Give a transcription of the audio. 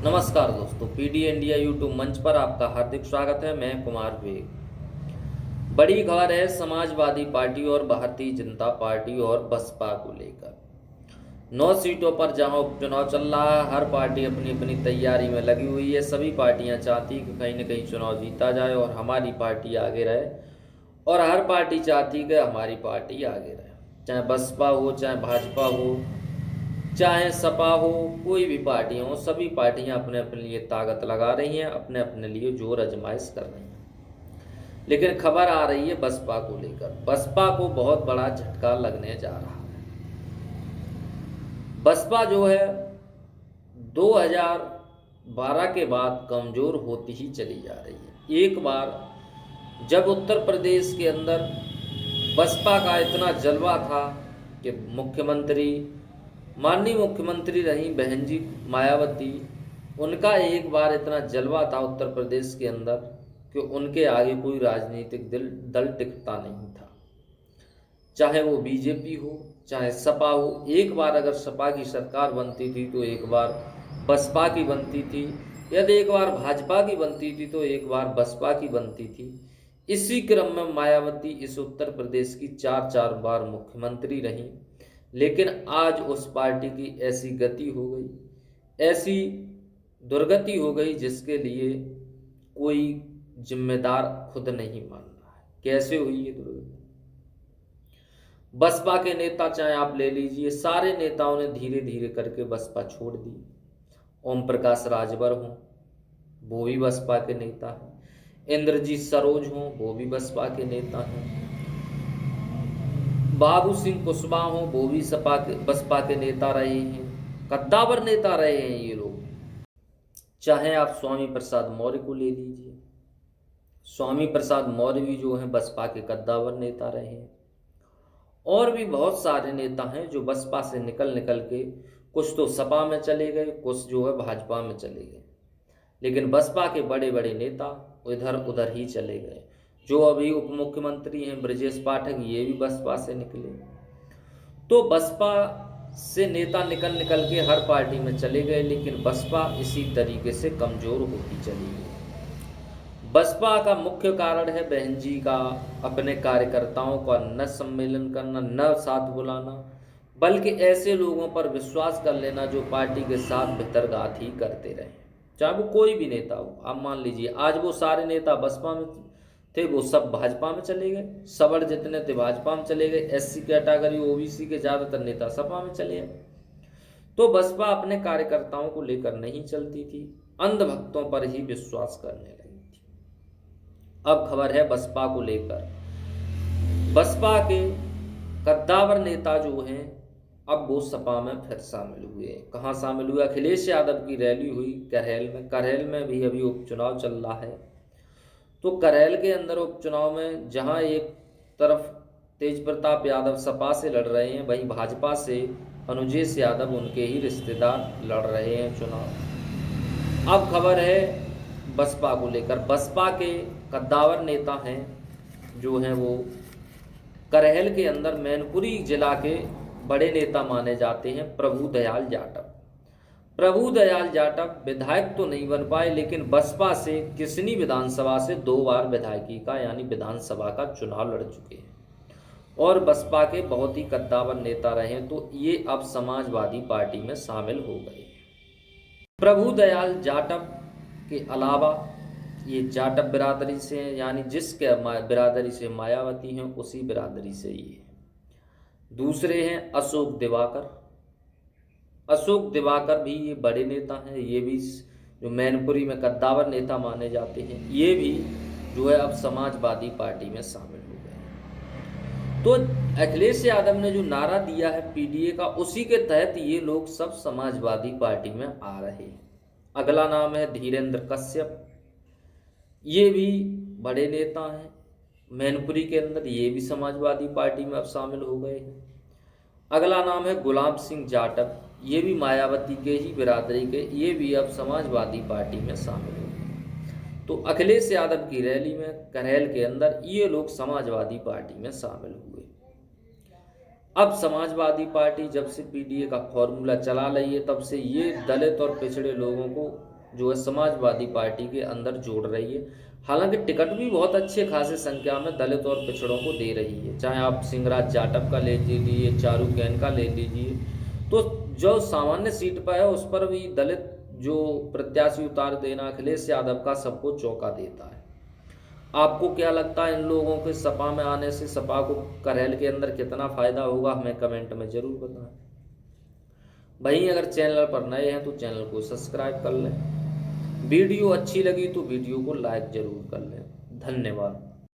नमस्कार दोस्तों, PD India YouTube मंच पर आपका हार्दिक स्वागत है। मैं कुमार वेग। बड़ी खबर है समाजवादी पार्टी और भारतीय जनता पार्टी और बसपा को लेकर। 9 सीटों पर जहां उपचुनाव चल रहा है, हर पार्टी अपनी अपनी तैयारी में लगी हुई है। सभी पार्टियां चाहती कि कहीं न कहीं चुनाव जीता जाए और हमारी पार्टी आगे रहे, और हर पार्टी चाहती कि हमारी पार्टी आगे रहे, चाहे बसपा हो, चाहे भाजपा हो, चाहे सपा हो, कोई भी पार्टी हो। सभी पार्टियां अपने अपने लिए ताकत लगा रही हैं, अपने अपने लिए जोर आजमाइश कर रही हैं। लेकिन खबर आ रही है बसपा को लेकर। बसपा को बहुत बड़ा झटका लगने जा रहा है। बसपा जो है 2012 के बाद कमजोर होती ही चली जा रही है। एक बार जब उत्तर प्रदेश के अंदर बसपा का इतना जलवा था कि माननीय मुख्यमंत्री रही बहन जी मायावती, उनका एक बार इतना जलवा था उत्तर प्रदेश के अंदर कि उनके आगे कोई राजनीतिक दल टिकता नहीं था। चाहे वो बीजेपी हो, चाहे सपा हो। एक बार अगर सपा की सरकार बनती थी तो एक बार बसपा की बनती थी, यदि एक बार भाजपा की बनती थी तो एक बार बसपा की बनती थी। इसी क्रम में मायावती इस उत्तर प्रदेश की चार चार बार मुख्यमंत्री रहीं। लेकिन आज उस पार्टी की ऐसी गति हो गई, ऐसी दुर्गति हो गई, जिसके लिए कोई जिम्मेदार खुद नहीं मान रहा है। कैसे हुई ये दुर्गति? बसपा के नेता चाहे आप ले लीजिए, सारे नेताओं ने धीरे धीरे करके बसपा छोड़ दी। ओम प्रकाश राजभर हों, वो भी बसपा के नेता हैं। इंद्रजीत सरोज हों, वो भी बसपा के नेता हैं। बाबू सिंह कुशवाहा हों, वो भी बसपा के नेता रहे हैं, कद्दावर नेता रहे हैं ये लोग। चाहे आप स्वामी प्रसाद मौर्य को ले लीजिए, स्वामी प्रसाद मौर्य भी जो हैं बसपा के कद्दावर नेता रहे हैं। और भी बहुत सारे नेता हैं जो बसपा से निकल निकल के कुछ तो सपा में चले गए, कुछ जो है भाजपा में चले गए। लेकिन बसपा के बड़े बड़े नेता इधर उधर ही चले गए। जो अभी उप मुख्यमंत्री हैं ब्रजेश पाठक, ये भी बसपा से निकले। तो बसपा से नेता निकल निकल के हर पार्टी में चले गए, लेकिन बसपा इसी तरीके से कमजोर होती चली गई। बसपा का मुख्य कारण है बहन जी का अपने कार्यकर्ताओं का न सम्मेलन करना, न साथ बुलाना, बल्कि ऐसे लोगों पर विश्वास कर लेना जो पार्टी के साथ भितरघात ही करते रहे, चाहे वो कोई भी नेता हो। आप मान लीजिए आज वो सारे नेता बसपा में थे, वो सब भाजपा में चले गए। सबर जितने थे भाजपा में चले गए। एससी कैटेगरी, ओबीसी के ज़्यादातर नेता सपा में चले गए। तो बसपा अपने कार्यकर्ताओं को लेकर नहीं चलती थी, अंधभक्तों पर ही विश्वास करने लगी थी। अब खबर है बसपा को लेकर। बसपा के कद्दावर नेता जो हैं, अब वो सपा में फिर शामिल हुए। कहाँ शामिल हुए? अखिलेश यादव की रैली हुई करहेल में। करहेल में भी अभी उपचुनाव चल रहा है। तो करहेल के अंदर उपचुनाव में जहां एक तरफ तेज प्रताप यादव सपा से लड़ रहे हैं, वहीं भाजपा से अनुजेश यादव, उनके ही रिश्तेदार, लड़ रहे हैं चुनाव। अब खबर है बसपा को लेकर। बसपा के कद्दावर नेता हैं जो हैं वो करहेल के अंदर मैनपुरी जिला के बड़े नेता माने जाते हैं प्रभु दयाल जाटव। प्रभु दयाल जाटव विधायक तो नहीं बन पाए, लेकिन बसपा से किसनी विधानसभा से 2 बार विधायकी का यानी विधानसभा का चुनाव लड़ चुके हैं और बसपा के बहुत ही कद्दावर नेता रहे। तो ये अब समाजवादी पार्टी में शामिल हो गए। प्रभु दयाल जाटव के अलावा ये जाटव बिरादरी से हैं, यानी जिसके बिरादरी से मायावती हैं उसी बिरादरी से ये। दूसरे हैं अशोक दिवाकर। अशोक दिवाकर भी ये बड़े नेता हैं। ये भी जो मैनपुरी में कद्दावर नेता माने जाते हैं, ये भी जो है अब समाजवादी पार्टी में शामिल हो गए। तो अखिलेश यादव ने जो नारा दिया है पीडीए का, उसी के तहत ये लोग सब समाजवादी पार्टी में आ रहे हैं। अगला नाम है धीरेन्द्र कश्यप। ये भी बड़े नेता हैं मैनपुरी के अंदर, ये भी समाजवादी पार्टी में अब शामिल हो गए हैं। अगला नाम है गुलाब सिंह जाटव। ये भी मायावती के ही बिरादरी के, ये भी अब समाजवादी पार्टी में शामिल हो गए। तो अखिलेश यादव की रैली में करहेल के अंदर ये लोग समाजवादी पार्टी में शामिल हुए। अब समाजवादी पार्टी जब से पीडीए का फॉर्मूला चला रही है, तब से ये दलित और पिछड़े लोगों को जो है समाजवादी पार्टी के अंदर जोड़ रही है। हालांकि टिकट भी बहुत अच्छे खासे संख्या में दलित और पिछड़ों को दे रही है, चाहे आप सिंहराज जाटव का ले लीजिए, चारू कैन का ले लीजिए। तो जो सामान्य सीट पर है उस पर भी दलित जो प्रत्याशी उतार देना अखिलेश यादव का सबको चौंका देता है। आपको क्या लगता है इन लोगों के सपा में आने से सपा को करेल के अंदर कितना फायदा होगा, हमें कमेंट में जरूर बताएं। भाई अगर चैनल पर नए हैं तो चैनल को सब्सक्राइब कर लें, वीडियो अच्छी लगी तो वीडियो को लाइक जरूर कर लें। धन्यवाद।